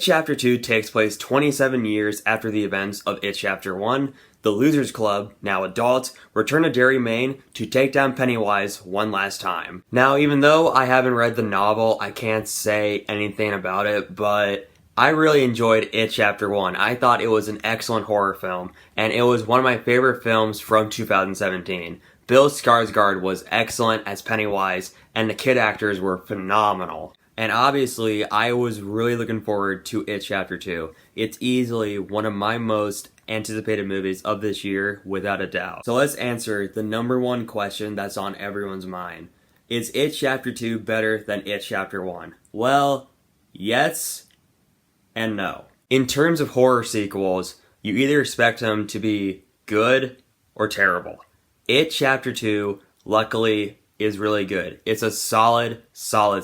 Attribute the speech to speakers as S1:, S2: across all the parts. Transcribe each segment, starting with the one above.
S1: Chapter 2 takes place 27 years after the events of It Chapter 1. The Losers Club, now adults, return to Derry, Maine to take down Pennywise one last time. Now, even though I haven't read the novel, I can't say anything about it, but I really enjoyed It Chapter 1. I thought it was an excellent horror film, and it was one of my favorite films from 2017. Bill Skarsgård was excellent as Pennywise, and the kid actors were phenomenal. And obviously, I was really looking forward to It Chapter 2. It's easily one of my most anticipated movies of this year, without a doubt. So let's answer the number one question that's on everyone's mind. Is It Chapter 2 better than It Chapter 1? Well, yes and no. In terms of horror sequels, you either expect them to be good or terrible. It Chapter 2, luckily, is really good. It's a solid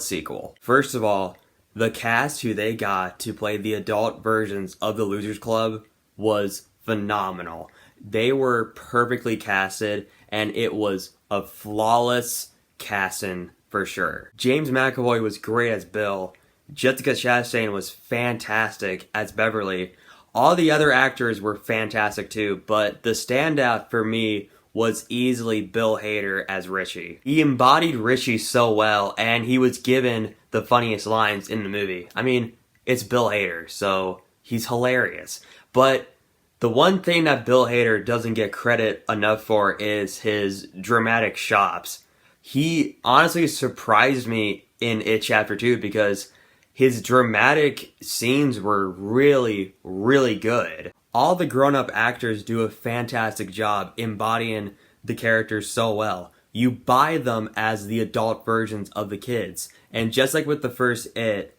S1: sequel. First of all, the cast who they got to play the adult versions of the Losers Club was phenomenal. They were perfectly casted, and it was a flawless casting for sure. James McAvoy was great as Bill. Jessica Chastain was fantastic as Beverly. All the other actors were fantastic too, but the standout for me was easily Bill Hader as Richie. He embodied Richie so well, and he was given the funniest lines in the movie. I mean, it's Bill Hader, so he's hilarious. But the one thing that Bill Hader doesn't get credit enough for is his dramatic chops. He honestly surprised me in It Chapter 2 because his dramatic scenes were really, really good. All the grown-up actors do a fantastic job embodying the characters so well. You buy them as the adult versions of the kids. And just like with the first It,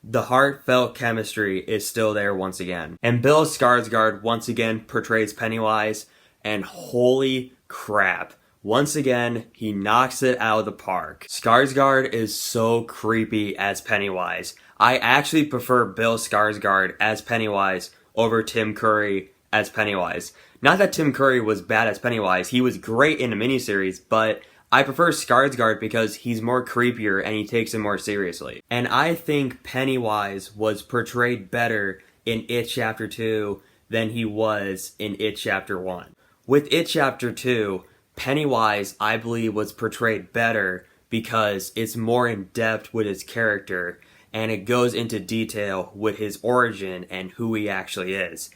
S1: the heartfelt chemistry is still there once again. And Bill Skarsgård once again portrays Pennywise, and holy crap, once again, he knocks it out of the park. Skarsgård is so creepy as Pennywise. I actually prefer Bill Skarsgård as Pennywise over Tim Curry as Pennywise. Not that Tim Curry was bad as Pennywise, he was great in the miniseries, but I prefer Skarsgård because he's more creepier and he takes it more seriously. And I think Pennywise was portrayed better in It Chapter 2 than he was in It Chapter 1. With It Chapter 2, Pennywise, I believe, was portrayed better because it's more in depth with his character, and it goes into detail with his origin and who he actually is.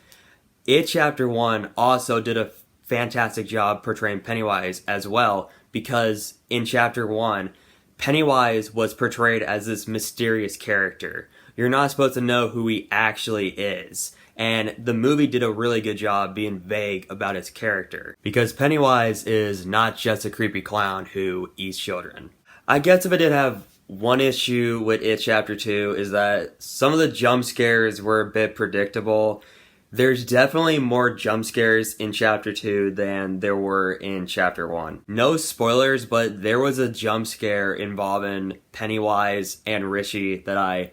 S1: It Chapter 1 also did a fantastic job portraying Pennywise as well, because in Chapter 1, Pennywise was portrayed as this mysterious character. You're not supposed to know who he actually is. And the movie did a really good job being vague about his character, because Pennywise is not just a creepy clown who eats children. I guess if I did have one issue with It Chapter 2 is that some of the jump scares were a bit predictable. There's definitely more jump scares in Chapter 2 than there were in Chapter 1. No spoilers, but there was a jump scare involving Pennywise and Richie that I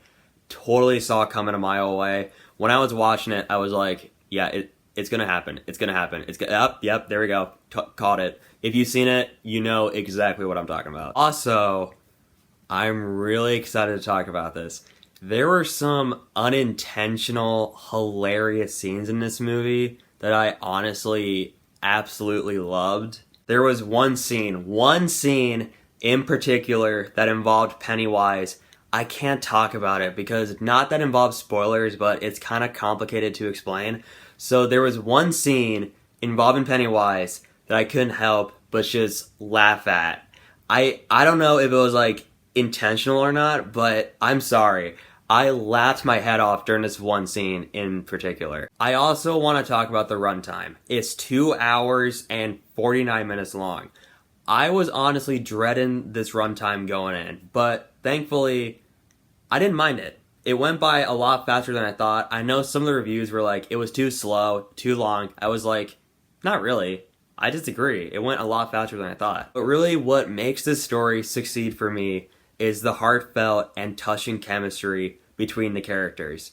S1: totally saw coming a mile away. When I was watching it, I was like, yeah, it's gonna happen. It's gonna happen. Yep, there we go. Caught it. If you've seen it, you know exactly what I'm talking about. Also, I'm really excited to talk about this. There were some unintentional, hilarious scenes in this movie that I honestly absolutely loved. There was one scene in particular that involved Pennywise. I can't talk about it because not that involves spoilers, but it's kind of complicated to explain. So there was one scene involving Pennywise that I couldn't help but just laugh at. I don't know if it was like intentional or not, but I'm sorry. I laughed my head off during this one scene in particular. I also want to talk about the runtime. It's 2 hours and 49 minutes long. I was honestly dreading this runtime going in, but thankfully, I didn't mind it. It went by a lot faster than I thought. I know some of the reviews were like, it was too slow, too long. I was like, not really. I disagree. It went a lot faster than I thought. But really what makes this story succeed for me is the heartfelt and touching chemistry between the characters.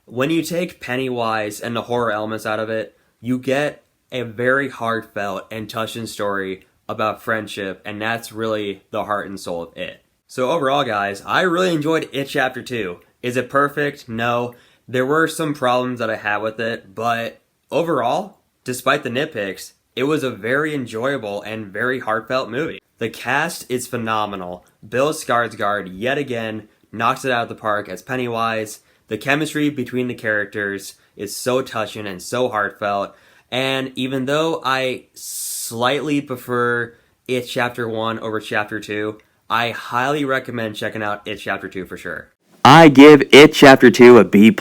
S1: When you take Pennywise and the horror elements out of it, you get a very heartfelt and touching story about friendship, and that's really the heart and soul of it. So overall, guys, I really enjoyed It Chapter 2. Is it perfect? No. There were some problems that I had with it, but overall, despite the nitpicks, it was a very enjoyable and very heartfelt movie. The cast is phenomenal. Bill Skarsgård, yet again, knocks it out of the park as Pennywise. The chemistry between the characters is so touching and so heartfelt. And even though I slightly prefer It Chapter 1 over Chapter 2, I highly recommend checking out It Chapter 2 for sure. I give It Chapter 2 a B+.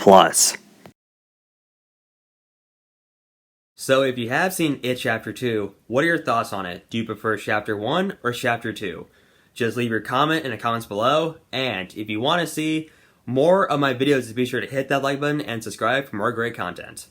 S1: So if you have seen It Chapter 2, what are your thoughts on it? Do you prefer Chapter 1 or Chapter 2? Just leave your comment in the comments below, and if you want to see more of my videos, be sure to hit that like button and subscribe for more great content.